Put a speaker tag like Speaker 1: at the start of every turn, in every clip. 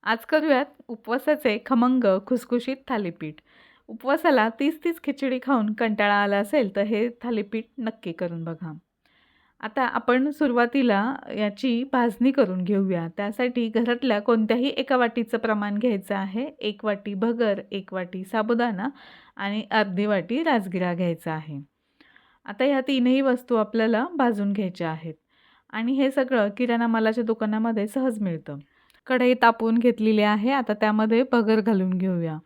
Speaker 1: आज करूयात उपवासाचे खमंग खुसखुशीत थालीपीठ. उपवासाला 30-30 खिचडी खाऊन कंटाळा आला असेल तर हे थालीपीठ नक्की करून बघा. आता आपण सुरुवातीला याची भाजणी करून घेऊया. त्यासाठी घरातल्या कोणत्याही एका वाटीचं प्रमाण घ्यायचं आहे. 1 वाटी भगर, 1 वाटी साबुदाणा आणि अर्धी वाटी राजगिरा घ्यायचा आहे. आता ह्या तीनही वस्तू आपल्याला भाजून घ्यायच्या आहेत आणि हे सगळं किराणा मालाच्या दुकानामध्ये सहज मिळतं. कढई तापवून घेतलेली आहे. आता त्यामध्ये भगर घालून घेऊया.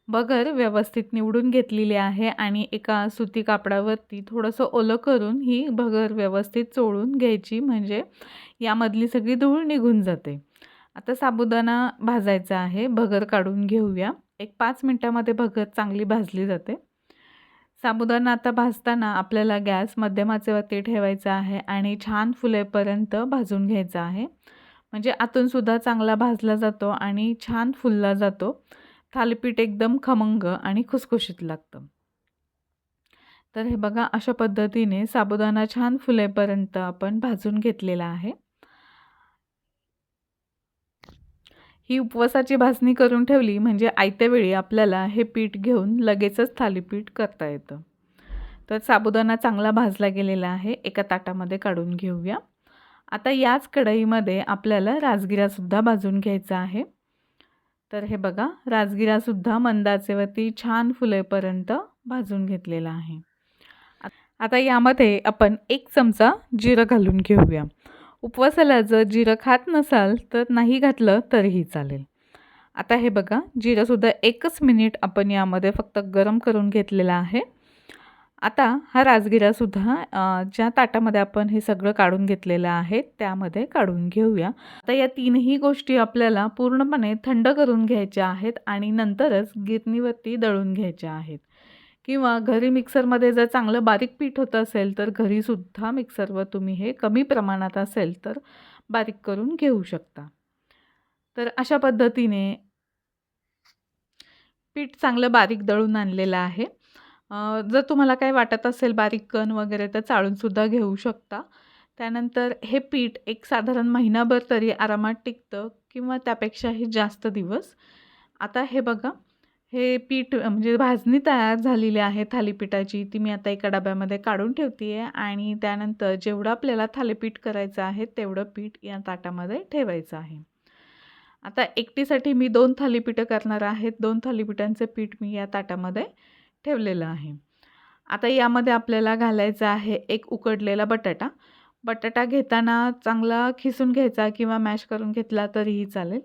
Speaker 1: भगर व्यवस्थित निवडून घेतलेली आहे आणि एका सुती कापडावरती थोडंसं ओलं करून ही भगर व्यवस्थित चोळून घ्यायची, म्हणजे यामधली सगळी धूळ निघून जाते. आता साबुदाणा भाजायचा आहे. भगर काढून घेऊया. एक 5 मिनिटामध्ये भगर चांगली भाजली जाते. साबुदाणा आता भाजताना आपल्याला गॅस मध्यम आचेवरती ठेवायचा आहे आणि छान फुलेपर्यंत भाजून घ्यायचा आहे. म्हणजे आतूनसुद्धा चांगला भाजला जातो आणि छान फुलला जातो. थालीपीठ एकदम खमंग आणि खुसखुशीत लागतं. तर हे बघा, अशा पद्धतीने साबुदाणा छान फुलेपर्यंत आपण भाजून घेतलेला आहे. ही उपवासाची भाजणी करून ठेवली म्हणजे आयत्या वेळी आपल्याला हे पीठ घेऊन लगेचच थालीपीठ करता येतं. तर साबुदाणा चांगला भाजला गेलेला आहे. एका ताटामध्ये काढून घेऊया. आता याच कढईमध्ये आपल्याला राजगिरासुद्धा भाजून घ्यायचा आहे. तर हे बघा, राजगिरासुद्धा मंद आचेवरती छान फुलेपर्यंत भाजून घेतलेला आहे. आता यामध्ये आपण 1 चमचा जिरं घालून घेऊया. उपवासाला जर जिरं खात नसाल तर नाही घातलं तरीही चालेल. आता हे बघा, जिरंसुद्धा 1च मिनिट आपण यामध्ये फक्त गरम करून घेतलेला आहे. आता हा राजगिरासुद्धा ज्या ताटामध्ये आपण हे सगळं काढून घेतलेलं आहे त्यामध्ये काढून घेऊया. आता या तीनही गोष्टी आपल्याला पूर्णपणे थंड करून घ्यायच्या आहेत आणि नंतरच गिरणीवरती दळून घ्यायच्या आहेत. किंवा घरी मिक्सरमध्ये जर चांगलं बारीक पीठ होत असेल तर घरीसुद्धा मिक्सरवर तुम्ही हे कमी प्रमाणात असेल तर बारीक करून घेऊ शकता. तर अशा पद्धतीने पीठ चांगलं बारीक दळून आणलेलं आहे. जर तुम्हाला काही वाटत असेल बारीक कण वगैरे तर चाळूनसुद्धा घेऊ शकता. त्यानंतर हे पीठ एक साधारण महिनाभर तरी आरामात टिकतं किंवा त्यापेक्षाही जास्त दिवस. आता हे बघा, हे पीठ म्हणजे भाजणी तयार झालेली आहे थालीपीठाची, ती मी आता एका डब्यामध्ये काढून ठेवते आहे आणि त्यानंतर जेवढं आपल्याला थालीपीठ करायचं आहे तेवढं पीठ या ताटामध्ये ठेवायचं आहे. आता एकटीसाठी मी 2 थालीपीठं करणार आहेत. 2 थालीपीठांचे पीठ मी या ताटामध्ये ठेवलेलं आहे. आता यामध्ये आपल्याला घालायचा आहे एक उकडलेला बटाटा. बटाटा घेताना चांगला खिसून घ्यायचा किंवा मॅश करून घेतला तरीही चालेल.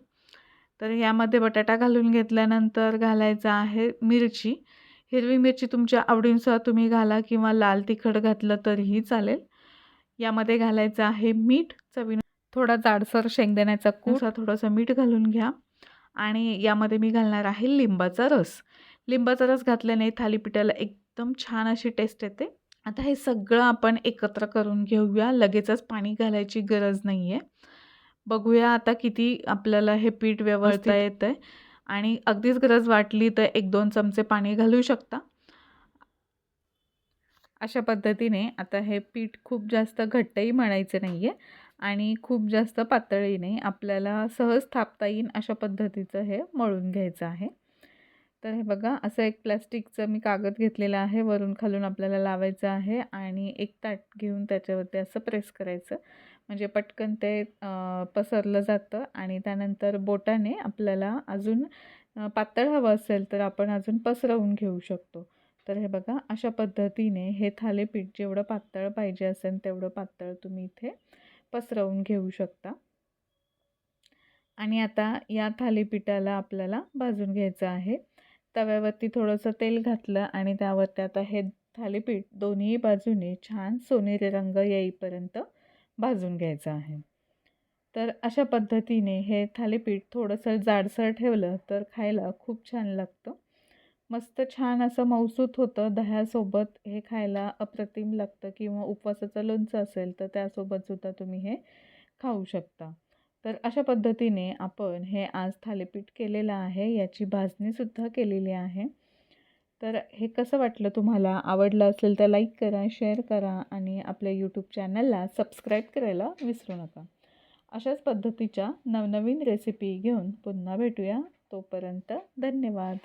Speaker 1: तर यामध्ये बटाटा घालून घेतल्यानंतर घालायचा आहे मिरची. हिरवी मिरची तुमच्या आवडीनुसार तुम्ही घाला किंवा लाल तिखट घातलं तरीही चालेल. यामध्ये घालायचं आहे मीठ चवीनुसार, थोडा जाडसर शेंगदाण्याचा कूट, थोडंसं मीठ घालून घ्या आणि यामध्ये मी घालणार आहे लिंबाचा रस. लिंबाचा रस घातल्याने थालीपीठाला एकदम छान अशी टेस्ट येते. आता हे सगळं आपण एकत्र करून घेऊया. लगेचच पाणी घालायची गरज नाही आहे. बघूया आता किती आपल्याला हे पीठ व्यवस्थित येतं आहे आणि अगदीच गरज वाटली तर 1-2 चमचे पाणी घालू शकता. अशा पद्धतीने आता हे पीठ खूप जास्त घट्टही म्हणायचं नाही आहे आणि खूप जास्त पातळही नाही. आपल्याला सहज थापता येईल अशा पद्धतीचं हे मळून घ्यायचं आहे. तर हे बघा, असं एक प्लास्टिकचं मी कागद घेतलेला आहे. वरून खालून आपल्याला लावायचं आहे आणि एक ताट घेऊन त्याच्यावरती असं प्रेस करायचं. म्हणजे पटकन ते पसरलं जातं आणि त्यानंतर बोटाने आपल्याला अजून पातळ हवं असेल तर आपण अजून पसरवून घेऊ शकतो. तर हे बघा, अशा पद्धतीने हे थालीपीठ जेवढं पातळ पाहिजे असेल तेवढं पातळ तुम्ही इथे पसरवून घेऊ शकता. आणि आता या थालीपीठाला आपल्याला भाजून घ्यायचं आहे. तव्यावरती थोडंसं तेल घातलं आणि त्यावरती आता हे थालीपीठ दोन्ही बाजूने छान सोनेरी रंग येईपर्यंत भाजून घ्यायचं आहे. तर अशा पद्धतीने हे थालीपीठ थोडंसं जाडसर ठेवलं तर खायला खूप छान लागतं. मस्त छान असं मऊसूत होतं. दह्यासोबत हे खायला अप्रतिम लागतं किंवा उपवासाचं लोणचं असेल तर त्यासोबतसुद्धा तुम्ही हे खाऊ शकता. तर अशा पद्धतीने आपण हे आज थालीपीठ केलेलं आहे. याची भाजणीसुद्धा केलेली आहे. तर हे कसं वाटलं तुम्हाला? आवडलं असेल तर लाईक करा, शेअर करा आणि आपल्या यूट्यूब चॅनलला सबस्क्राईब करायला विसरू नका. अशाच पद्धतीच्या नवनवीन रेसिपी घेऊन पुन्हा भेटूया. तोपर्यंत धन्यवाद.